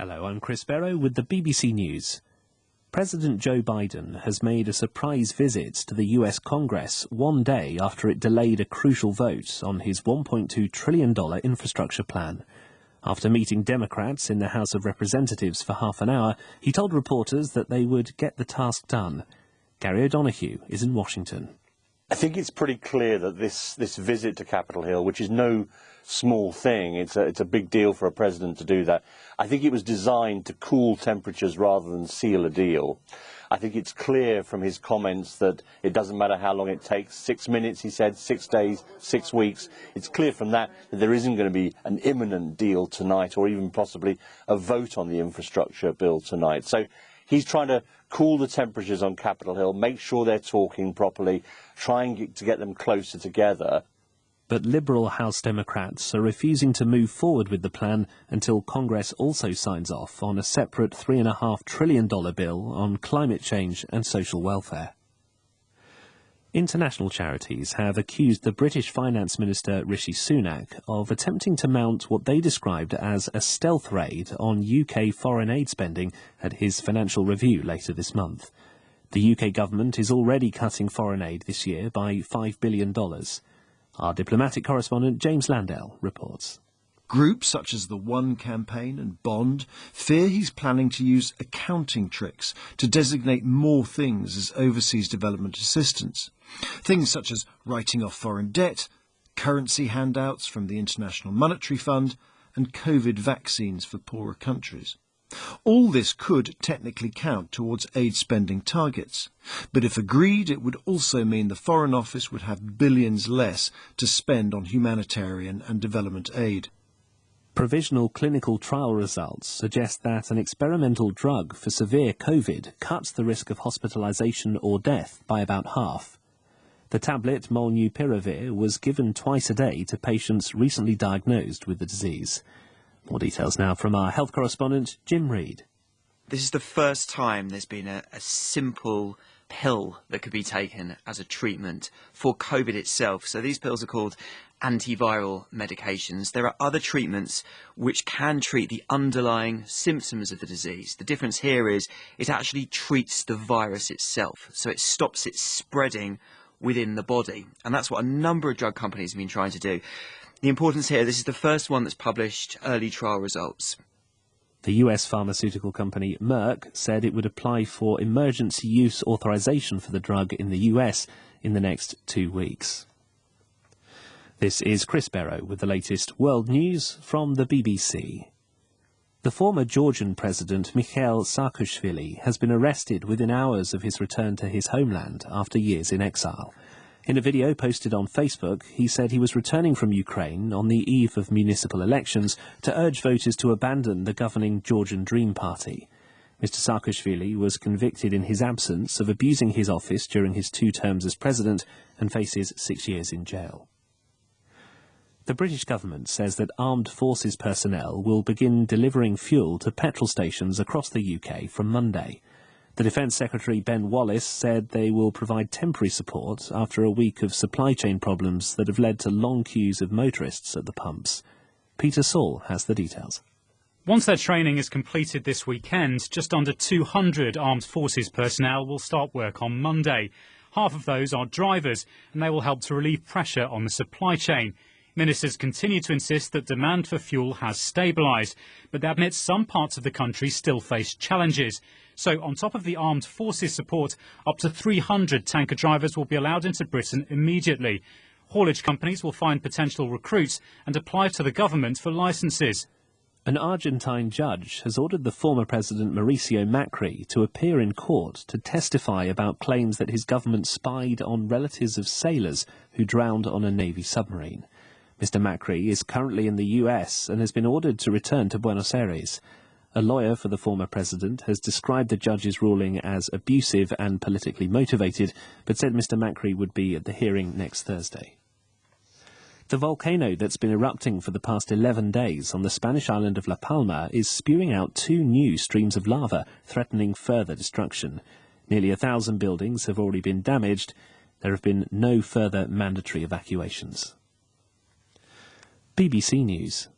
Hello, I'm Chris Barrow with the BBC News. President Joe Biden has made a surprise visit to the US Congress one day after it delayed a crucial vote on his $1.2 trillion infrastructure plan. After meeting Democrats in the House of Representatives for half an hour, he told reporters that they would get the task done. Gary O'Donoghue is in Washington. I think it's pretty clear that this visit to Capitol Hill, which is no small thing, it's a big deal for a president to do that. I think it was designed to cool temperatures rather than seal a deal. I think it's clear from his comments that it doesn't matter how long it takes, 6 minutes, he said, 6 days, 6 weeks. It's clear from that there isn't going to be an imminent deal tonight or even possibly a vote on the infrastructure bill tonight. So he's trying to cool the temperatures on Capitol Hill, make sure they're talking properly, trying to get them closer together. But Liberal House Democrats are refusing to move forward with the plan until Congress also signs off on a separate $3.5 trillion bill on climate change and social welfare. International charities have accused the British Finance Minister Rishi Sunak of attempting to mount what they described as a stealth raid on UK foreign aid spending at his financial review later this month. The UK government is already cutting foreign aid this year by $5 billion. Our diplomatic correspondent James Landell reports. Groups such as the One Campaign and Bond fear he's planning to use accounting tricks to designate more things as overseas development assistance. Things such as writing off foreign debt, currency handouts from the International Monetary Fund, and COVID vaccines for poorer countries. All this could technically count towards aid spending targets, but if agreed, it would also mean the Foreign Office would have billions less to spend on humanitarian and development aid. Provisional clinical trial results suggest that an experimental drug for severe COVID cuts the risk of hospitalisation or death by about half. The tablet Molnupiravir was given twice a day to patients recently diagnosed with the disease. More details now from our health correspondent, Jim Reid. This is the first time there's been a simple pill that could be taken as a treatment for COVID itself. So these pills are called antiviral medications. There are other treatments which can treat the underlying symptoms of the disease. The difference here is it actually treats the virus itself, so it stops it spreading within the body. And that's what a number of drug companies have been trying to do. The importance here, this is the first one that's published early trial results. The US pharmaceutical company Merck said it would apply for emergency use authorization for the drug in the US in the next 2 weeks. This is Chris Barrow with the latest world news from the BBC. The former Georgian president Mikhail Saakashvili has been arrested within hours of his return to his homeland after years in exile. In a video posted on Facebook, he said he was returning from Ukraine on the eve of municipal elections to urge voters to abandon the governing Georgian Dream Party. Mr. Saakashvili was convicted in his absence of abusing his office during his 2 terms as president and faces 6 years in jail. The British government says that armed forces personnel will begin delivering fuel to petrol stations across the UK from Monday. The Defence Secretary Ben Wallace said they will provide temporary support after a week of supply chain problems that have led to long queues of motorists at the pumps. Peter Saul has the details. Once their training is completed this weekend, just under 200 armed forces personnel will start work on Monday. Half of those are drivers, and they will help to relieve pressure on the supply chain. Ministers continue to insist that demand for fuel has stabilised, but they admit some parts of the country still face challenges. So, on top of the armed forces support, up to 300 tanker drivers will be allowed into Britain immediately. Haulage companies will find potential recruits and apply to the government for licences. An Argentine judge has ordered the former president Mauricio Macri to appear in court to testify about claims that his government spied on relatives of sailors who drowned on a Navy submarine. Mr. Macri is currently in the US and has been ordered to return to Buenos Aires. A lawyer for the former president has described the judge's ruling as abusive and politically motivated, but said Mr. Macri would be at the hearing next Thursday. The volcano that's been erupting for the past 11 days on the Spanish island of La Palma is spewing out 2 new streams of lava, threatening further destruction. Nearly 1,000 buildings have already been damaged. There have been no further mandatory evacuations. BBC News.